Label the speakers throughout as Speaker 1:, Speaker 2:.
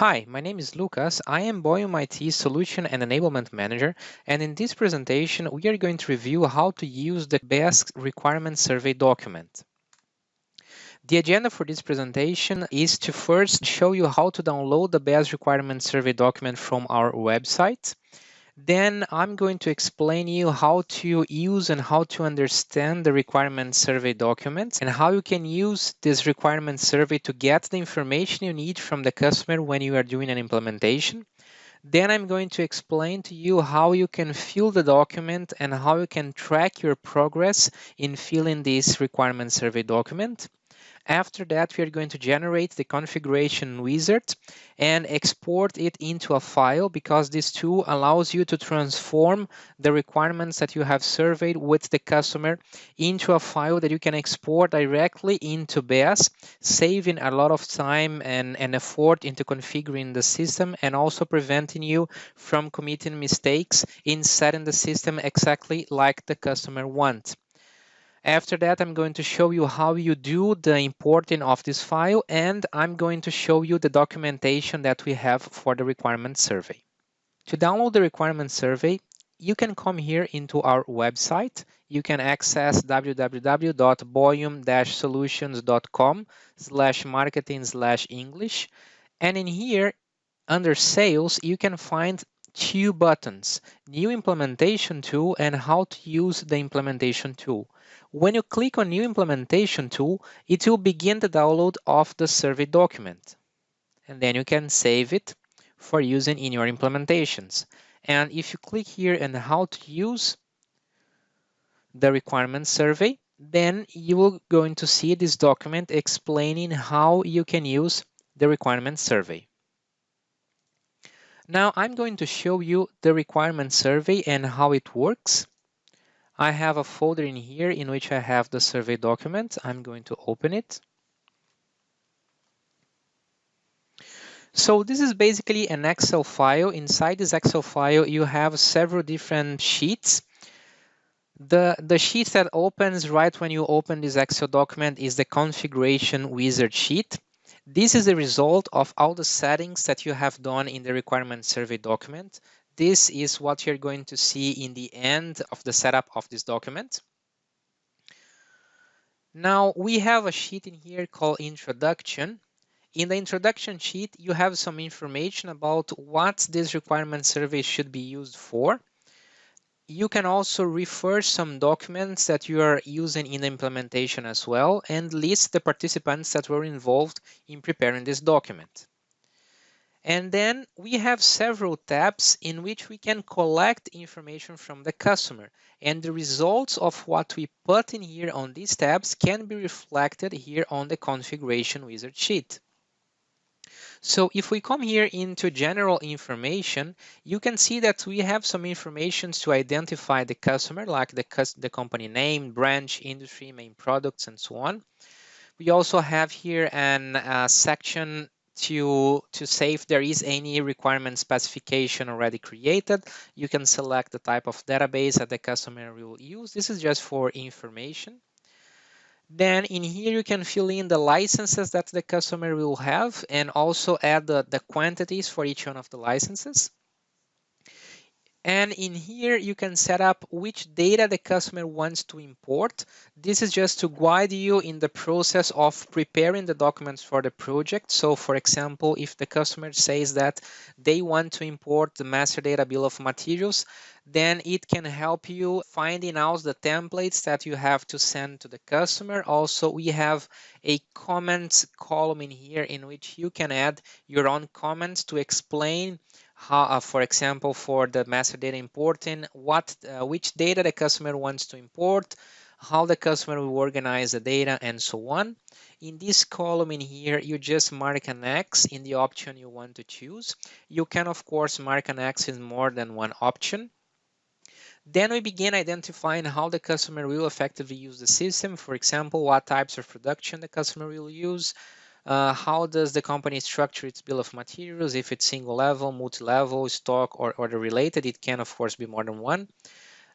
Speaker 1: Hi, my name is Lucas. I am Boyum IT Solution and Enablement Manager, and in this presentation, we are going to review how to use the Beas Requirements Survey document. The agenda for this presentation is to first show you how to download the Beas Requirements Survey document from our website. Then I'm going to explain you how to use and how to understand the requirement survey documents and how you can use this requirement survey to get the information you need from the customer when you are doing an implementation. Then I'm going to explain to you how you can fill the document and how you can track your progress in filling this requirement survey document. After that, we are going to generate the configuration wizard and export it into a file because this tool allows you to transform the requirements that you have surveyed with the customer into a file that you can export directly into Beas, saving a lot of time and effort into configuring the system and also preventing you from committing mistakes in setting the system exactly like the customer wants. After that, I'm going to show you how you do the importing of this file, and I'm going to show you the documentation that we have for the requirement survey. To download the requirement survey, you can come here into our website. You can access www.boyum-solutions.com/marketing/English. And in here, under Sales, you can find two buttons, New Implementation Tool and How to Use the Implementation Tool. When you click on New Implementation Tool, it will begin the download of the survey document. And then you can save it for using in your implementations. And if you click here on How to Use the Requirement Survey, then you will going to see this document explaining how you can use the requirement survey. Now I'm going to show you the requirement survey and how it works. I have a folder in here in which I have the survey document. I'm going to open it. So this is basically an Excel file. Inside this Excel file, you have several different sheets. The sheet that opens right when you open this Excel document is the configuration wizard sheet. This is a result of all the settings that you have done in the requirement survey document. This is what you're going to see in the end of the setup of this document. Now we have a sheet in here called Introduction. In the introduction sheet, you have some information about what this requirement survey should be used for. You can also refer some documents that you are using in the implementation as well and list the participants that were involved in preparing this document. And then we have several tabs in which we can collect information from the customer. And the results of what we put in here on these tabs can be reflected here on the configuration wizard sheet. So if we come here into general information, you can see that we have some information to identify the customer, like the company name, branch, industry, main products, and so on. We also have here a section to say if there is any requirement specification already created. You can select the type of database that the customer will use. This is just for information. Then in here you can fill in the licenses that the customer will have and also add the quantities for each one of the licenses. And in here you can set up which data the customer wants to import. This is just to guide you in the process of preparing the documents for the project. So for example, if the customer says that they want to import the master data bill of materials, then it can help you finding out the templates that you have to send to the customer. Also, we have a comments column in here in which you can add your own comments to explain how, for example, for the master data importing, which data the customer wants to import, how the customer will organize the data, and so on. In this column in here, you just mark an X in the option you want to choose. You can, of course, mark an X in more than one option. Then we begin identifying how the customer will effectively use the system. For example, what types of production the customer will use. How does the company structure its bill of materials? If it's single level, multi-level, stock, or the related, it can of course be more than one.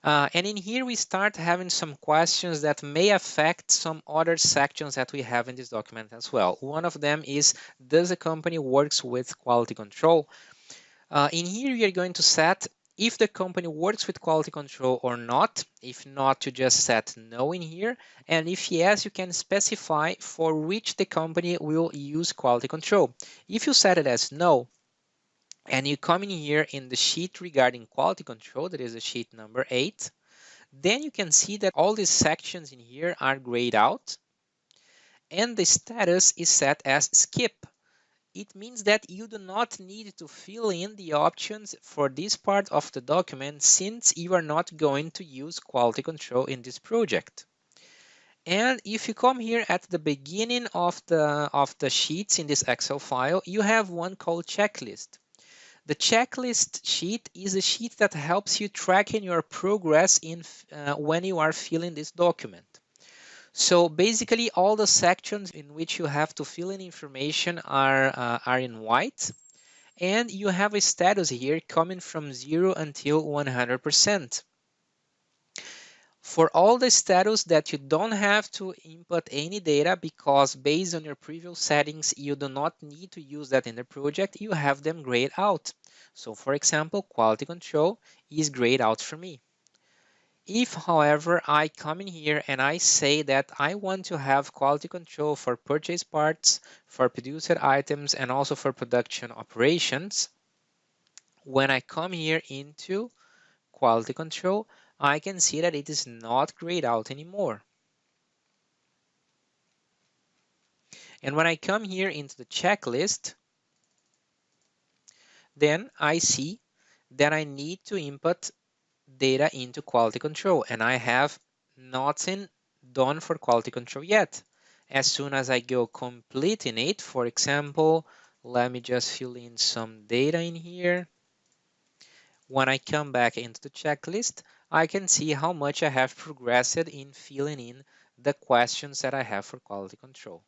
Speaker 1: And in here, we start having some questions that may affect some other sections that we have in this document as well. One of them is, does the company works with quality control? In here, we are going to set if the company works with quality control or not. If not, you just set no in here. And if yes, you can specify for which the company will use quality control. If you set it as no, and you come in here in the sheet regarding quality control, that is the sheet number 8, then you can see that all these sections in here are grayed out, and the status is set as skip. It means that you do not need to fill in the options for this part of the document since you are not going to use quality control in this project. And if you come here at the beginning of the sheets in this Excel file, you have one called checklist. The checklist sheet is a sheet that helps you tracking your progress in when you are filling this document. So basically all the sections in which you have to fill in information are in white, and you have a status here coming from 0 until 100%. For all the status that you don't have to input any data because based on your previous settings, you do not need to use that in the project, you have them grayed out. So for example, quality control is grayed out for me. If, however, I come in here and I say that I want to have quality control for purchase parts, for produced items, and also for production operations, when I come here into quality control, I can see that it is not grayed out anymore. And when I come here into the checklist, then I see that I need to input data into quality control, and I have nothing done for quality control yet. As soon as I go completing it, for example, let me just fill in some data in here. When I come back into the checklist, I can see how much I have progressed in filling in the questions that I have for quality control.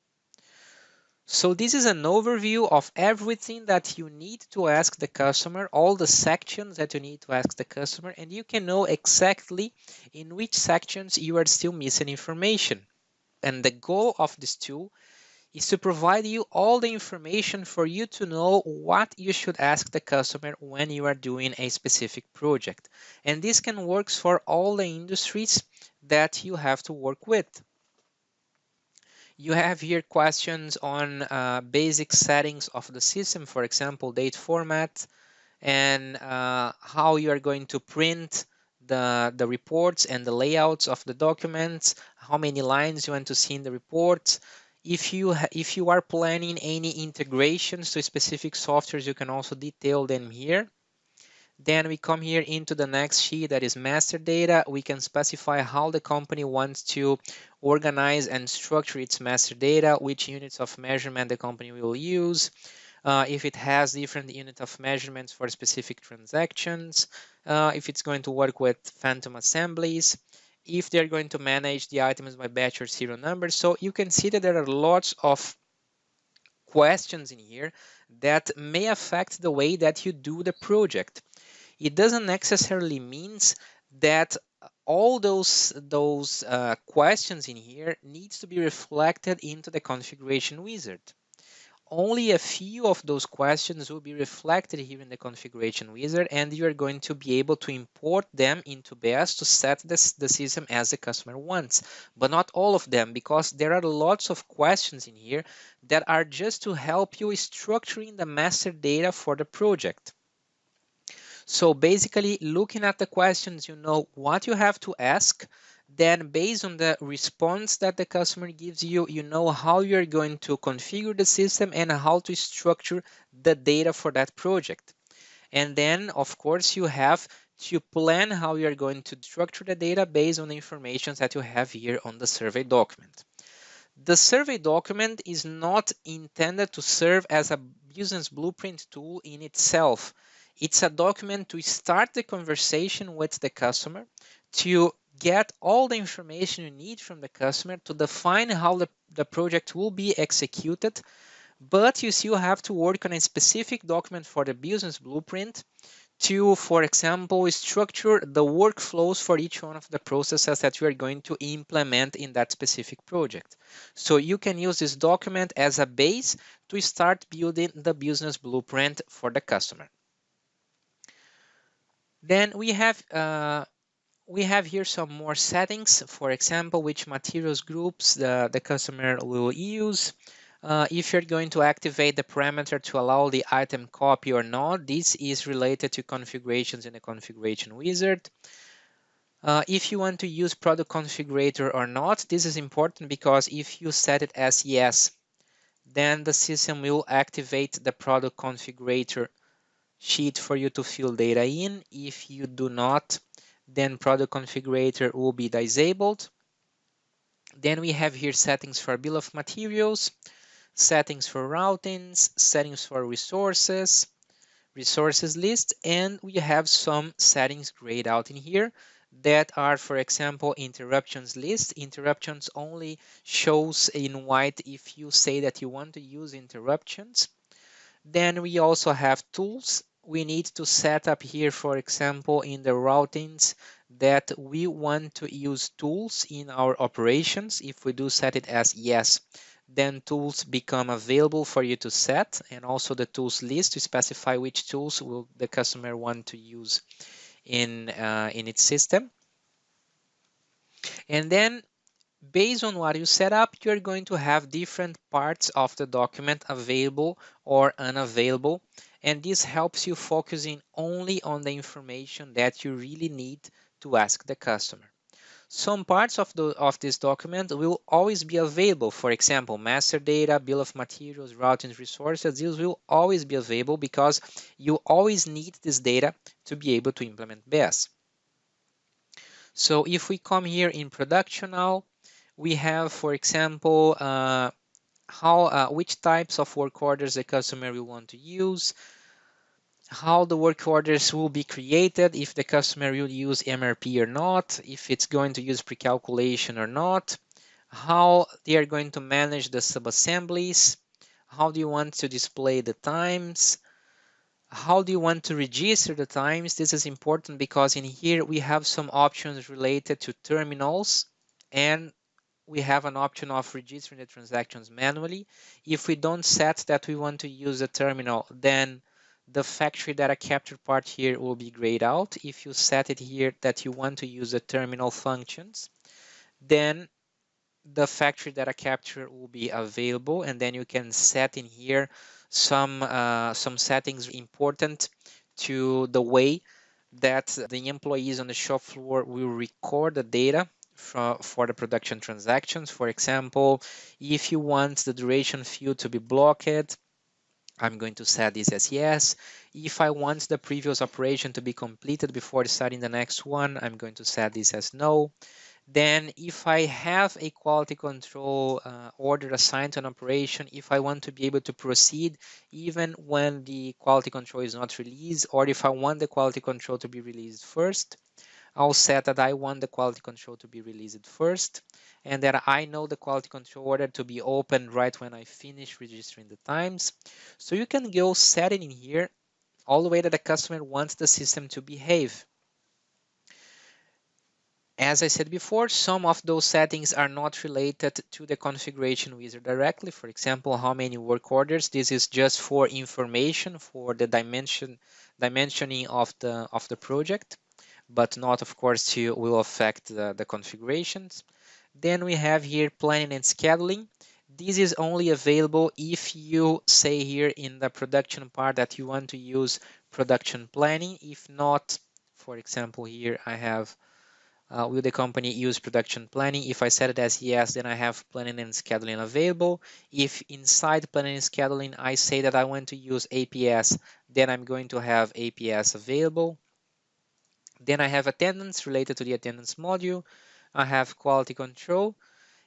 Speaker 1: So this is an overview of everything that you need to ask the customer, all the sections that you need to ask the customer, and you can know exactly in which sections you are still missing information. And the goal of this tool is to provide you all the information for you to know what you should ask the customer when you are doing a specific project. And this can work for all the industries that you have to work with. You have here questions on basic settings of the system, for example, date format, and how you are going to print the reports and the layouts of the documents, how many lines you want to see in the reports. If you are planning any integrations to specific softwares, you can also detail them here. Then we come here into the next sheet that is master data. We can specify how the company wants to organize and structure its master data, which units of measurement the company will use, if it has different unit of measurements for specific transactions, if it's going to work with phantom assemblies, if they're going to manage the items by batch or serial numbers. So you can see that there are lots of questions in here that may affect the way that you do the project. It doesn't necessarily means that all those questions in here needs to be reflected into the configuration wizard. Only a few of those questions will be reflected here in the configuration wizard, and you are going to be able to import them into Beas to set the system as the customer wants, but not all of them, because there are lots of questions in here that are just to help you structuring the master data for the project. So basically, looking at the questions, you know what you have to ask. Then based on the response that the customer gives you, you know how you're going to configure the system and how to structure the data for that project. And then, of course, you have to plan how you're going to structure the data based on the information that you have here on the survey document. The survey document is not intended to serve as a business blueprint tool in itself. It's a document to start the conversation with the customer, to get all the information you need from the customer, to define how the project will be executed, but you still have to work on a specific document for the business blueprint to, for example, structure the workflows for each one of the processes that you are going to implement in that specific project. So you can use this document as a base to start building the business blueprint for the customer. Then we have here some more settings, for example, which materials groups the customer will use. If you're going to activate the parameter to allow the item copy or not, this is related to configurations in the configuration wizard. If you want to use product configurator or not, this is important because if you set it as yes, then the system will activate the product configurator sheet for you to fill data in. If you do not, then product configurator will be disabled. Then we have here settings for bill of materials, settings for routings, settings for resources list, and we have some settings grayed out in here that are, for example, interruptions list. Interruptions only shows in white if you say that you want to use interruptions. Then we also have tools. We need to set up here, for example, in the routings that we want to use tools in our operations. If we do set it as yes, then tools become available for you to set, and also the tools list to specify which tools will the customer want to use in its system. And then based on what you set up, you're going to have different parts of the document available or unavailable. And this helps you focusing only on the information that you really need to ask the customer. Some parts of this document will always be available. For example, master data, bill of materials, routing resources, these will always be available because you always need this data to be able to implement Beas. So if we come here in production now, we have, for example, which types of work orders the customer will want to use, how the work orders will be created, if the customer will use MRP or not, if it's going to use pre-calculation or not, how they are going to manage the sub-assemblies, how do you want to display the times, how do you want to register the times. This is important because in here we have some options related to terminals, and we have an option of registering the transactions manually. If we don't set that we want to use a terminal, then the factory data capture part here will be grayed out. If you set it here that you want to use the terminal functions, then the factory data capture will be available, and then you can set in here some settings important to the way that the employees on the shop floor will record the data for the production transactions. For example, if you want the duration field to be blocked, I'm going to set this as yes. If I want the previous operation to be completed before starting the next one, I'm going to set this as no. Then if I have a quality control order assigned to an operation, if I want to be able to proceed even when the quality control is not released, or if I want the quality control to be released first, I'll set that I want the quality control to be released first, and that I know the quality control order to be open right when I finish registering the times. So you can go set it in here all the way that the customer wants the system to behave. As I said before, some of those settings are not related to the configuration wizard directly. For example, how many work orders. This is just for information for the dimensioning of the project, but not, of course, will affect the configurations. Then we have here planning and scheduling. This is only available if you say here in the production part that you want to use production planning. If not, for example, here I have will the company use production planning? If I set it as yes, then I have planning and scheduling available. If inside planning and scheduling I say that I want to use APS, then I'm going to have APS available. Then I have attendance related to the attendance module. I have quality control.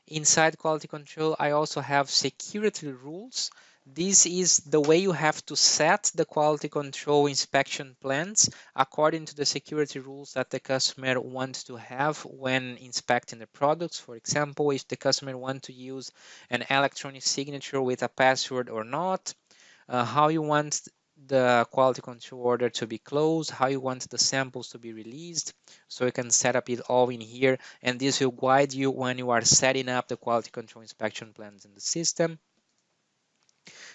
Speaker 1: Inside quality control, I also have security rules. This is the way you have to set the quality control inspection plans according to the security rules that the customer wants to have when inspecting the products. For example, if the customer wants to use an electronic signature with a password or not, how you want the quality control order to be closed, how you want the samples to be released. So you can set up it all in here, and this will guide you when you are setting up the quality control inspection plans in the system.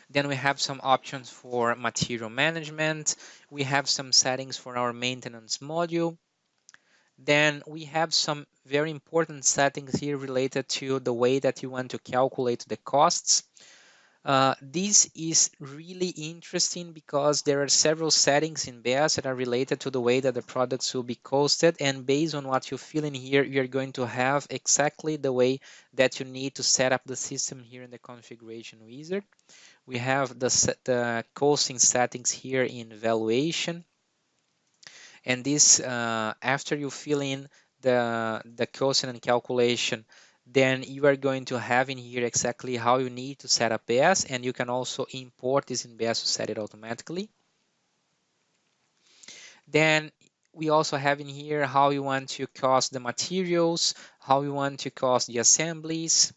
Speaker 1: Then we have some options for material management. We have some settings for our maintenance module. Then we have some very important settings here related to the way that you want to calculate the costs. This is really interesting because there are several settings in Beas that are related to the way that the products will be costed, and based on what you fill in here, you're going to have exactly the way that you need to set up the system here in the configuration wizard. We have the costing settings here in valuation, and this after you fill in the costing and calculation, then you are going to have in here exactly how you need to set up Beas, and you can also import this in Beas to set it automatically. Then we also have in here how you want to cost the materials, how you want to cost the assemblies,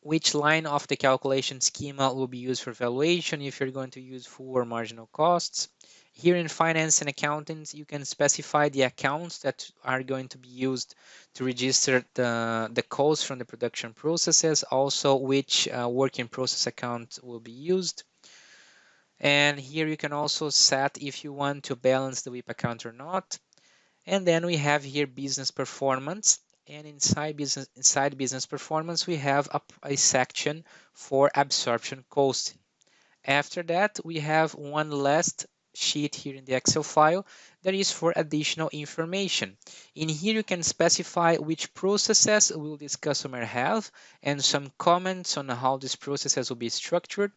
Speaker 1: which line of the calculation schema will be used for valuation, if you're going to use full or marginal costs. Here in finance and accounting, you can specify the accounts that are going to be used to register the costs from the production processes, also which work in process account will be used. And here you can also set if you want to balance the WIP account or not. And then we have here business performance. And inside business performance, we have a section for absorption costing. After that, we have one last sheet here in the Excel file that is for additional information. In here, you can specify which processes will this customer have and some comments on how these processes will be structured.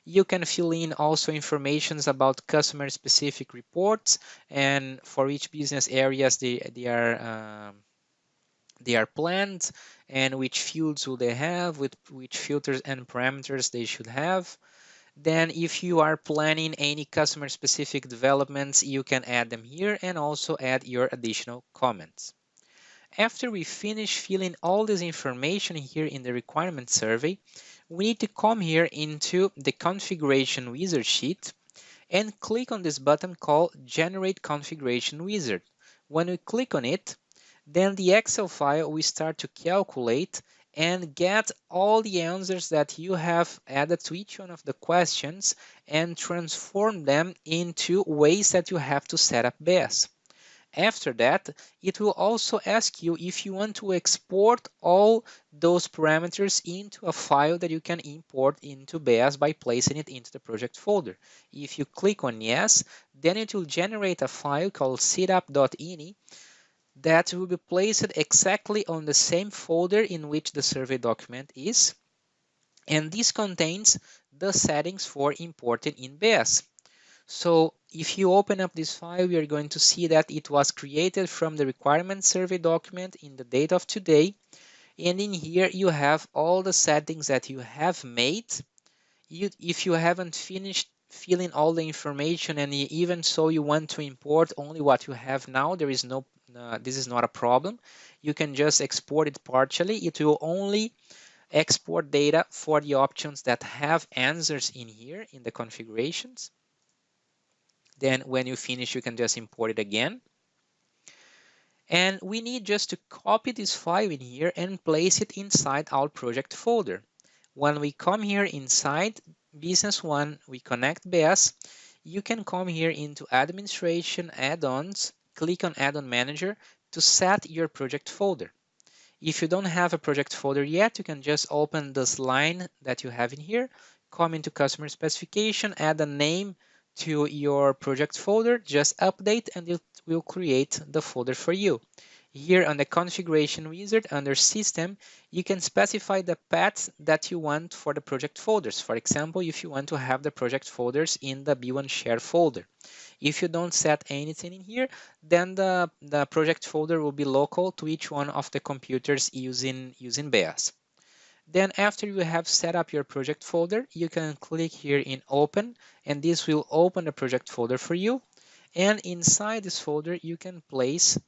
Speaker 1: You can fill in also informations about customer specific reports, and for each business areas they are planned, and which fields will they have, with which filters and parameters they should have. Then if you are planning any customer specific developments, you can add them here and also add your additional comments. After we finish filling all this information here in the requirement survey, we need to come here into the configuration wizard sheet and click on this button called Generate Configuration Wizard. When we click on it, then the Excel file will start to calculate and get all the answers that you have added to each one of the questions and transform them into ways that you have to set up Beas. After that, it will also ask you if you want to export all those parameters into a file that you can import into Beas by placing it into the project folder. If you click on yes, then it will generate a file called setup.ini that will be placed exactly on the same folder in which the survey document is. And this contains the settings for importing in Beas. So if you open up this file, we are going to see that it was created from the requirement survey document in the date of today. And in here, you have all the settings that you have made. If you haven't finished filling all the information, and even so you want to import only what you have now, there is no, this is not a problem. You can just export it partially. It will only export data for the options that have answers in here in the configurations. Then when you finish, you can just import it again. And we need just to copy this file in here and place it inside our project folder. When we come here inside Business One, we connect Beas. You can come here into Administration, Add-ons, click on Add-on Manager to set your project folder. If you don't have a project folder yet, you can just open this line that you have in here, come into Customer Specification, add a name to your project folder, just update, and it will create the folder for you. Here on the configuration wizard under system, you can specify the path that you want for the project folders. For example, if you want to have the project folders in the B1 share folder. If you don't set anything in here, then the project folder will be local to each one of the computers using Beas. Then after you have set up your project folder, you can click here in open, and this will open the project folder for you. And inside this folder, you can place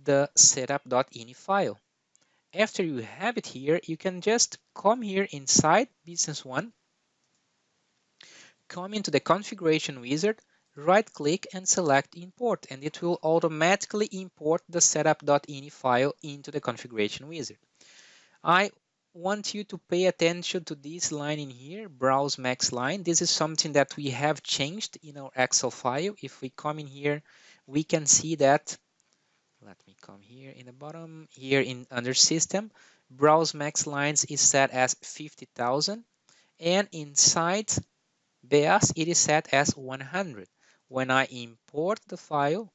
Speaker 1: the setup.ini file. After you have it here, you can just come here inside Business One, come into the Configuration Wizard, right-click and select Import, and it will automatically import the setup.ini file into the Configuration Wizard. I want you to pay attention to this line in here, Browse Max line. This is something that we have changed in our Excel file. If we come in here, we can see that. Let me come here in the bottom, here in under System, Browse Max lines is set as 50,000, and inside Beas it is set as 100. When I import the file,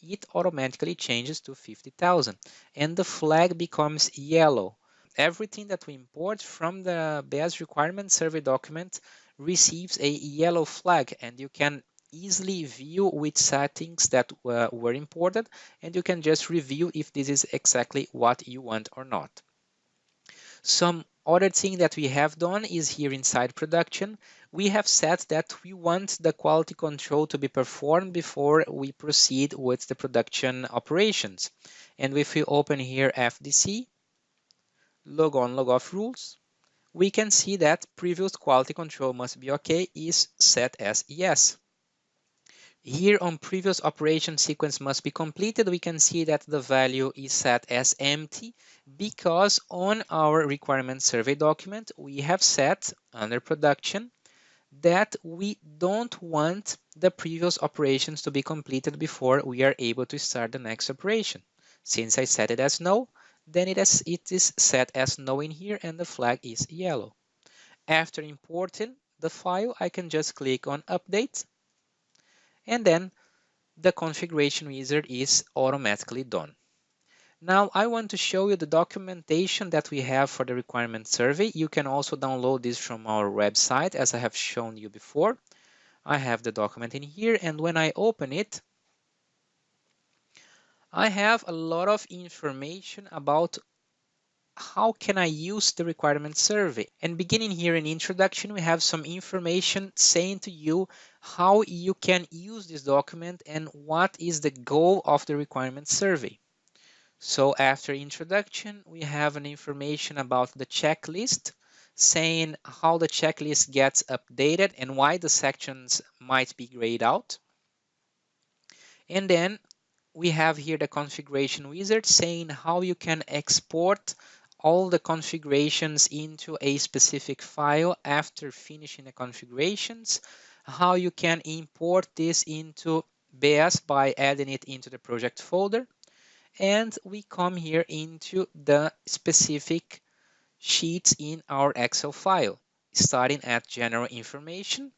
Speaker 1: it automatically changes to 50,000 and the flag becomes yellow. Everything that we import from the Beas Requirement Survey document receives a yellow flag, and you can easily view which settings that were imported, and you can just review if this is exactly what you want or not. Some other thing that we have done is here inside production, we have said that we want the quality control to be performed before we proceed with the production operations. And if we open here FDC, log on, log off rules, we can see that previous quality control must be okay is set as yes. Here on previous operation sequence must be completed, we can see that the value is set as empty because on our requirement survey document, we have set under production that we don't want the previous operations to be completed before we are able to start the next operation. Since I set it as no, then it is set as no in here and the flag is yellow. After importing the file, I can just click on update, and then the configuration wizard is automatically done. Now I want to show you the documentation that we have for the requirement survey. You can also download this from our website as I have shown you before. I have the document in here, and when I open it, I have a lot of information about how can I use the requirement survey. And beginning here in introduction, we have some information saying to you how you can use this document and what is the goal of the requirement survey. So after introduction, we have an information about the checklist, saying how the checklist gets updated and why the sections might be grayed out. And then we have here the configuration wizard saying how you can export all the configurations into a specific file after finishing the configurations, how you can import this into Beas by adding it into the project folder. And we come here into the specific sheets in our Excel file, starting at general information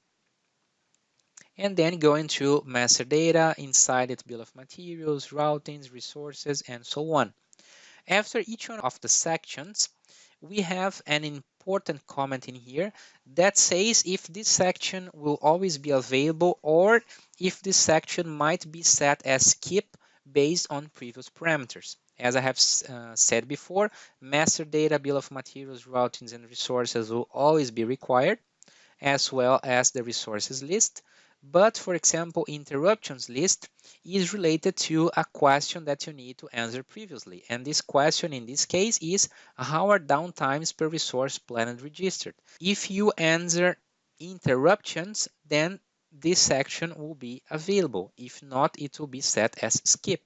Speaker 1: and then going to master data, inside it bill of materials, routings, resources, and so on. After each one of the sections, we have an important comment in here that says if this section will always be available or if this section might be set as skip based on previous parameters. As I have said before, master data, bill of materials, routings, and resources will always be required, as well as the resources list. But for example, interruptions list is related to a question that you need to answer previously. And this question in this case is how are downtimes per resource planned registered? If you answer interruptions, then this section will be available. If not, it will be set as skip.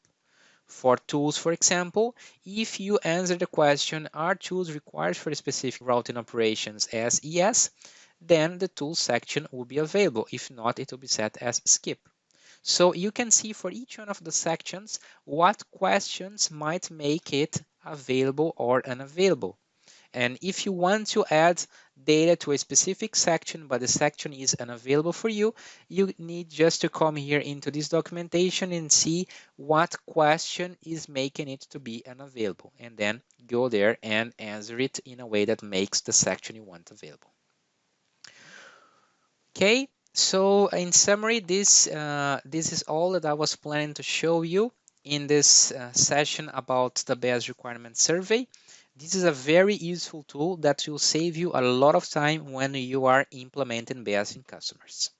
Speaker 1: For tools, for example, if you answer the question, are tools required for specific routing operations as yes, then the tools section will be available. If not, it will be set as skip. So you can see for each one of the sections what questions might make it available or unavailable. And if you want to add data to a specific section, but the section is unavailable for you, you need just to come here into this documentation and see what question is making it to be unavailable. And then go there and answer it in a way that makes the section you want available. Okay, so in summary, this is all that I was planning to show you in this session about the Beas Requirement Survey. This is a very useful tool that will save you a lot of time when you are implementing Beas in customers.